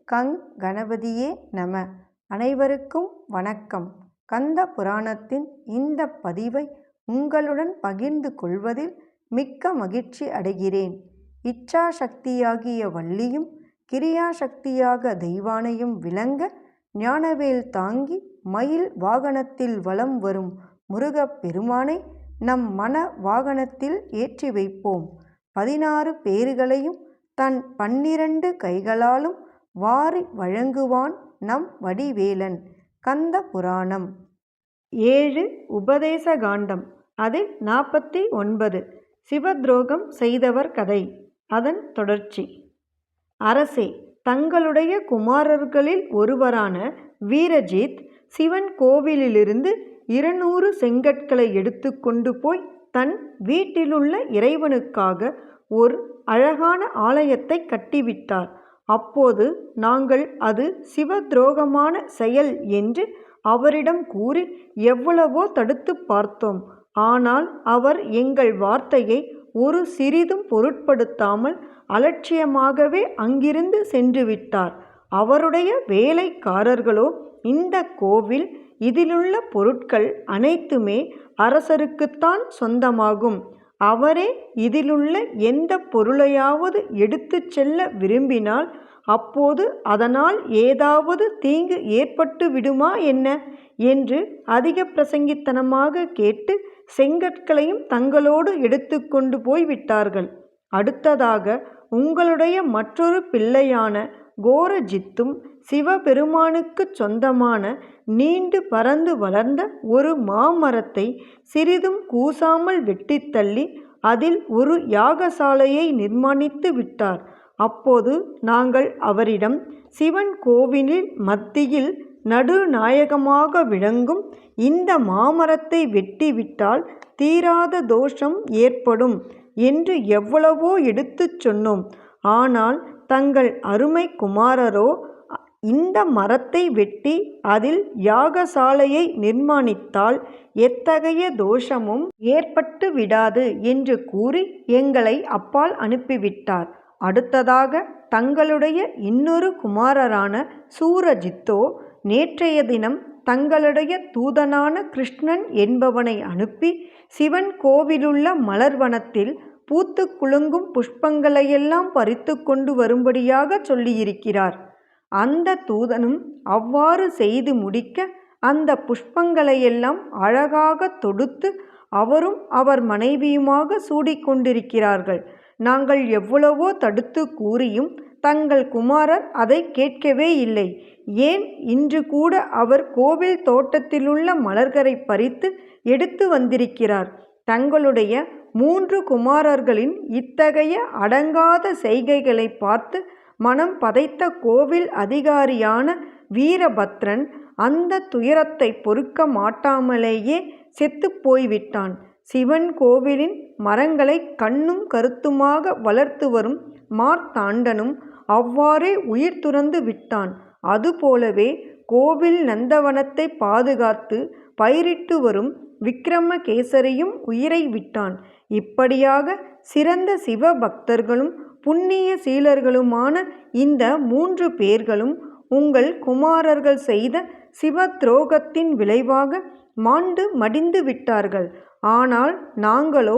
கங் கணபதியே நம. அனைவருக்கும் வணக்கம். கந்த புராணத்தின் இந்த பதிவை உங்களுடன் பகிர்ந்து கொள்வதில் மிக்க மகிழ்ச்சி அடைகிறேன். இச்சா சக்தியாகிய வள்ளியும் கிரியா சக்தியாக தெய்வானையும் விளங்க ஞானவேல் தாங்கி மயில் வாகனத்தில் வலம் வரும் முருகப் பெருமானை நம் மன வாகனத்தில் ஏற்றி வைப்போம். 16 பேறுகளையும் தன் 12 கைகளாலும் வாரி வழங்குவான் நம் வடிவேலன். கந்த புராணம் 7 உபதேச காண்டம். அதில் 49 சிவத்ரோகம் செய்தவர் கதை. அதன் தொடர்ச்சி. அரசே, தங்களுடைய குமாரர்களில் ஒருவரான வீரஜித் சிவன் கோவிலிலிருந்து 200 செங்கற்களை எடுத்து கொண்டு போய் தன் வீட்டிலுள்ள இறைவனுக்காக ஒரு அழகான ஆலயத்தை கட்டிவிட்டார். அப்போது நாங்கள் அது சிவத்ரோகமான செயல் என்று அவரிடம் கூறி எவ்வளவோ தடுத்து பார்த்தோம். ஆனால் அவர் எங்கள் வார்த்தையை ஒரு சிறிதும் பொருட்படுத்தாமல் அலட்சியமாகவே அங்கிருந்து சென்று விட்டார். அவருடைய வேலைக்காரர்களோ இந்த கோவில், இதிலுள்ள பொருட்கள் அனைத்துமே அரசருக்குத்தான் சொந்தமாகும். அவரே இதிலுள்ள எந்த பொருளையாவது எடுத்து செல்ல விரும்பினால் அப்போது அதனால் ஏதாவது தீங்கு ஏற்பட்டு விடுமா என்ன என்று அதிக பிரசங்கித்தனமாக கேட்டு செங்கற்களையும் தங்களோடு எடுத்து கொண்டு போய் விட்டார்கள். அடுத்ததாக உங்களுடைய மற்றொரு பிள்ளையான கோரஜித்தும் சிவபெருமானுக்கு சொந்தமான நீண்டு பறந்து வளர்ந்த ஒரு மாமரத்தை சிறிதும் கூசாமல் வெட்டித்தள்ளி அதில் ஒரு யாகசாலையை நிர்மாணித்து விட்டார். அப்போது நாங்கள் அவரிடம் சிவன் கோவிலில் மத்தியில் நடுநாயகமாக விளங்கும் இந்த மாமரத்தை வெட்டிவிட்டால் தீராத தோஷம் ஏற்படும் என்று எவ்வளவோ எடுத்துச் சொன்னோம். ஆனால் தங்கள் அருமை குமாரரோ இந்த மரத்தை வெட்டி அதில் யாகசாலையை நிர்மாணித்தால் எத்தகைய தோஷமும் ஏற்பட்டு விடாது என்று கூறி எங்களை அப்பால் அனுப்பிவிட்டார். அடுத்ததாக தங்களுடைய இன்னொரு குமாரரான சூரஜித்தோ நேற்றைய தினம் தங்களுடைய தூதனான கிருஷ்ணன் என்பவனை அனுப்பி சிவன் கோவிலுள்ள மலர்வனத்தில் பூத்து குலுங்கும் புஷ்பங்களையெல்லாம் பறித்து கொண்டு வரும்படியாக சொல்லியிருக்கிறார். அந்த தூதனும் அவ்வாறு செய்து முடிக்க அந்த புஷ்பங்களையெல்லாம் அழகாக தொடுத்து அவரும் அவர் மனைவியுமாக சூடிக்கொண்டிருக்கிறார்கள். நாங்கள் எவ்வளவோ தடுத்து கூறியும் தங்கள் குமாரர் அதை கேட்கவே இல்லை. ஏன் இன்று கூட அவர் கோவில் தோட்டத்திலுள்ள மலர்களை பறித்து எடுத்து வந்திருக்கிறார். தங்களுடைய 3 குமாரர்களின் இத்தகைய அடங்காத செய்கைகளை பார்த்து மனம் பதைத்த கோவில் அதிகாரியான வீரபத்ரன் அந்த துயரத்தை பொறுக்க மாட்டாமலேயே செத்து போய்விட்டான். சிவன் கோவிலின் மரங்களை கண்ணும் கருத்துமாக வளர்த்து வரும் மார்த்தாண்டனும் அவ்வாறே உயிர் துறந்து விட்டான். அதுபோலவே கோவில் நந்தவனத்தை பாதுகாத்து பயிரிட்டு வரும் விக்ரமகேசரியும் உயிரை விட்டான். இப்படியாக சிறந்த சிவபக்தர்களும் புண்ணிய சீலர்களுமான இந்த 3 பேர்களும் உங்கள் குமாரர்கள் செய்த சிவத்ரோகத்தின் விளைவாக மாண்டு மடிந்து விட்டார்கள். ஆனால் நாங்களோ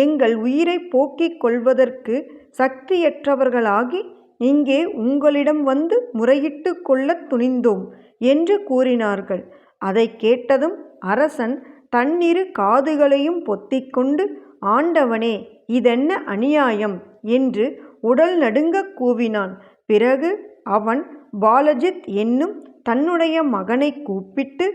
எங்கள் உயிரை போக்கிக் கொள்வதற்கு சக்தியற்றவர்களாகி இங்கே உங்களிடம் வந்து முறையிட்டு கொள்ளத் துணிந்தோம் என்று கூறினார்கள். அதை கேட்டதும் அரசன் தன்னிரு காதுகளையும் பொத்திக்கொண்டு, ஆண்டவனே, இதென்ன அநியாயம் என்று உடல் நடுங்க கூவினான். பிறகு அவன் பாலஜித் என்னும் தன்னுடைய மகனை கூப்பிட்டு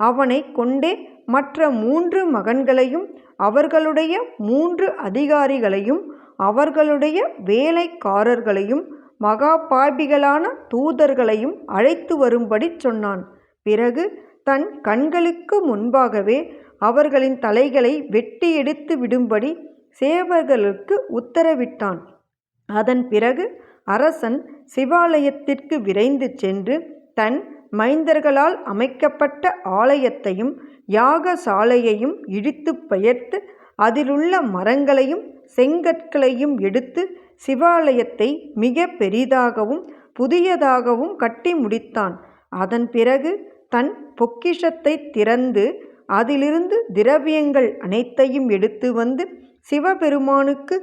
அவனை கொண்டே மற்ற 3 மகன்களையும் அவர்களுடைய 3 அதிகாரிகளையும் அவர்களுடைய வேலைக்காரர்களையும் மகாபாபிகளான தூதர்களையும் அழைத்து வரும்படி சொன்னான். பிறகு தன் கண்களுக்கு முன்பாகவே அவர்களின் தலைகளை வெட்டி எடுத்து விடும்படி சேவர்களுக்கு உத்தரவிட்டான். அதன் பிறகு அரசன் சிவாலயத்திற்கு விரைந்து சென்று தன் மைந்தர்களால் அமைக்கப்பட்ட ஆலயத்தையும் யாகசாலையையும் இடித்து பெயர்த்து அதிலுள்ள மரங்களையும் செங்கற்களையும் எடுத்து சிவாலயத்தை மிக பெரிதாகவும் புதியதாகவும் கட்டி முடித்தான். அதன் பிறகு தன் பொக்கிஷத்தை திறந்து அதிலிருந்து திரவியங்கள் அனைத்தையும் எடுத்து வந்து சிவபெருமானுக்கு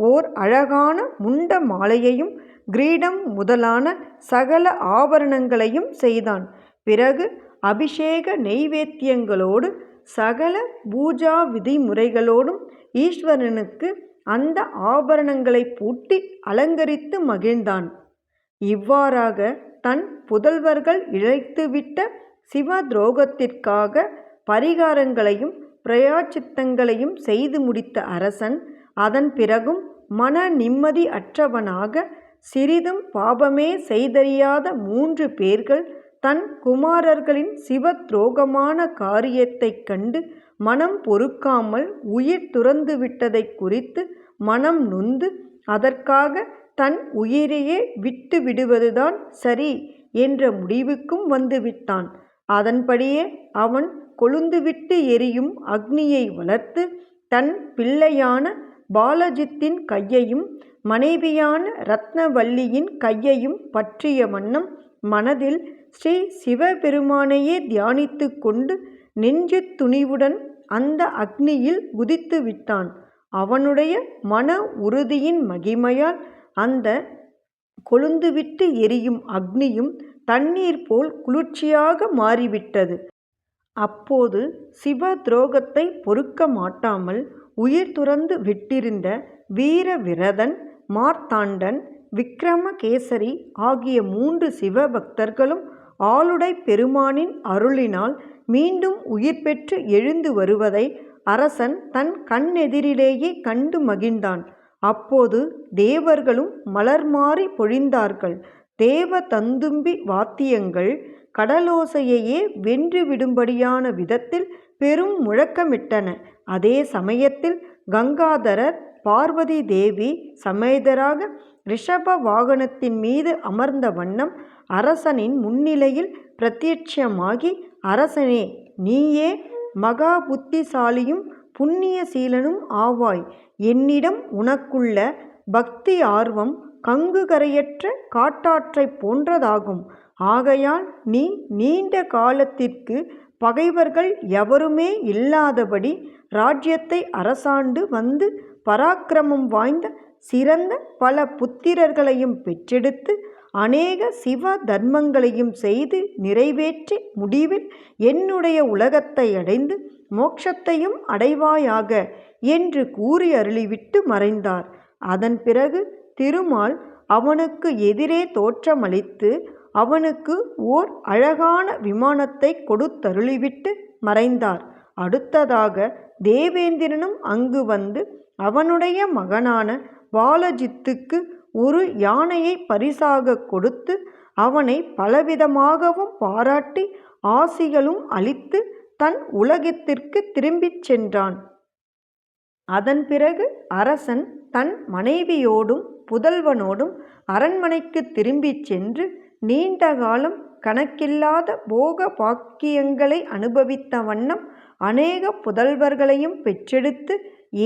ஓர் அழகான முண்ட மாலையையும் கிரீடம் முதலான சகல ஆபரணங்களையும் செய்தான். பிறகு அபிஷேக நெய்வேத்தியங்களோடு சகல பூஜா விதிமுறைகளோடும் ஈஸ்வரனுக்கு அந்த ஆபரணங்களை பூட்டி அலங்கரித்து மகிழ்ந்தான். இவ்வாறாக தன் புதல்வர்கள் இழைத்துவிட்ட சிவ துரோகத்திற்காக பரிகாரங்களையும் பிரயாச்சித்தங்களையும் செய்து முடித்த அரசன் அதன் பிறகும் மன நிம்மதி அற்றவனாக சிறிதும் பாபமே செய்தறியாத 3 பேர்கள் தன் குமாரர்களின் சிவ துரோகமான காரியத்தைக் கண்டு மனம் பொறுக்காமல் உயிர் துறந்து விட்டதை குறித்து மனம் நொந்து அதற்காக தன் உயிரையே விட்டு விடுவதுதான் சரி என்ற முடிவுக்கும் வந்துவிட்டான். அதன்படியே அவன் கொழுந்துவிட்டு எரியும் அக்னியை வளர்த்து தன் பிள்ளையான பாலஜித்தின் கையையும் மனைவியான ரத்னவல்லியின் கையையும் பற்றிய வண்ணம் மனதில் ஸ்ரீ சிவபெருமானையே தியானித்து கொண்டு நெஞ்சு துணிவுடன் அந்த அக்னியில் குதித்து விட்டான். அவனுடைய மன உறுதியின் மகிமையால் அந்த கொழுந்துவிட்டு எரியும் அக்னியும் தண்ணீர் போல் குளிர்ச்சியாக மாறிவிட்டது. அப்போது சிவ துரோகத்தை பொறுக்க மாட்டாமல் உயிர் துறந்து விட்டிருந்த வீரவிரதன், மார்த்தாண்டன், விக்ரமகேசரி ஆகிய 3 சிவபக்தர்களும் ஆளுடை பெருமானின் அருளினால் மீண்டும் உயிர் பெற்று எழுந்து வருவதை அரசன் தன் கண்ணெதிரிலேயே கண்டு மகிழ்ந்தான். அப்போது தேவர்களும் மலர் மாறி பொழிந்தார்கள். தேவ தந்தும்பி வாத்தியங்கள் கடலோசையையே வென்று விடும்படியான விதத்தில் பெரும் முழக்கமிட்டன. அதே சமயத்தில் கங்காதரர் பார்வதி தேவி சமேதராக ரிஷப வாகனத்தின் மீது அமர்ந்த வண்ணம் அரசனின் முன்னிலையில் பிரத்யட்சமாகி, அரசனே, நீயே மகா புத்திசாலியும் புண்ணியசீலனும் ஆவாய். என்னிடம் உனக்குள்ள பக்தி ஆர்வம் கங்கு கரையற்ற காட்டாற்றைப் போன்றதாகும். ஆகையால் நீ நீண்ட காலத்திற்கு பகைவர்கள் எவருமே இல்லாதபடி ராஜ்யத்தை அரசாண்டு வந்து பராக்கிரமம் வாய்ந்த சிறந்த பல புத்திரர்களையும் பெற்றெடுத்து அநேக சிவ தர்மங்களையும் செய்து நிறைவேற்றி முடிவில் என்னுடைய உலகத்தை அடைந்து மோட்சத்தையும் அடைவாயாக என்று கூறி அருளிவிட்டு மறைந்தார். அதன் பிறகு திருமால் அவனுக்கு எதிரே தோற்றமளித்து அவனுக்கு ஓர் அழகான விமானத்தை கொடுத்தருளிவிட்டு மறைந்தார். அடுத்ததாக தேவேந்திரனும் அங்கு வந்து அவனுடைய மகனான பாலஜித்துக்கு ஒரு யானையை பரிசாக கொடுத்து அவனை பலவிதமாகவும் பாராட்டி ஆசிகளும் அளித்து தன் உலகத்திற்கு திரும்பிச் சென்றான். அதன் பிறகு அரசன் தன் மனைவியோடும் புதல்வனோடும் அரண்மனைக்கு திரும்பிச் சென்று நீண்ட காலம் கணக்கில்லாத போக பாக்கியங்களை அனுபவித்த வண்ணம் அநேக புதல்வர்களையும் பெற்றெடுத்து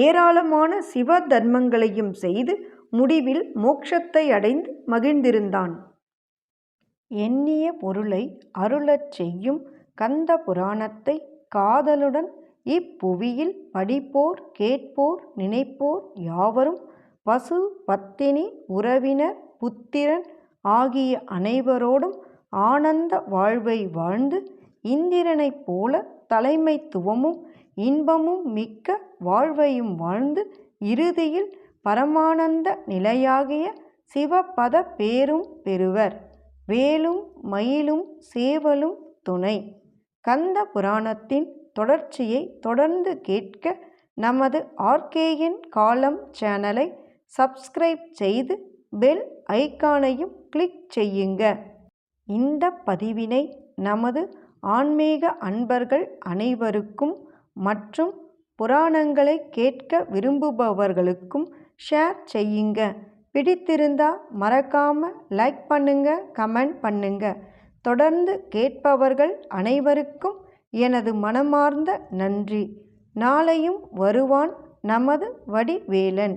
ஏராளமான சிவ தர்மங்களையும் செய்து முடிவில் மோட்சத்தை அடைந்து மகிழ்ந்திருந்தான். எண்ணிய பொருளை அருளச் செய்யும் கந்த புராணத்தை காதலுடன் இப்புவியில் படிப்போர், கேட்போர், நினைப்போர் யாவரும் பசு, பத்தினி, உறவினர், புத்திரன் ஆகிய அனைவரோடும் ஆனந்த வாழ்வை வாழ்ந்து இந்திரனைப் போல தலைமைத்துவமும் இன்பமும் மிக்க வாழ்வையும் வாழ்ந்து இறுதியில் பரமானந்த நிலையாகிய சிவபத பேரும் பெறுவர். வேலும் மயிலும் சேவலும் துணை. கந்த புராணத்தின் தொடர்ச்சியை தொடர்ந்து கேட்க நமது ஆர்கேஎன் காலம் சேனலை சப்ஸ்கிரைப் செய்து பெல் ஐகானையும் கிளிக் செய்யுங்க. இந்த பதிவினை நமது ஆன்மீக அன்பர்கள் அனைவருக்கும் மற்றும் புராணங்களை கேட்க விரும்புபவர்களுக்கும் ஷேர் செய்யுங்க. பிடித்திருந்தா மறக்காம லைக் பண்ணுங்க, கமெண்ட் பண்ணுங்க. தொடர்ந்து கேட்பவர்கள் அனைவருக்கும் எனது மனமார்ந்த நன்றி. நாளையும் வருவான் நமது வடிவேலன்.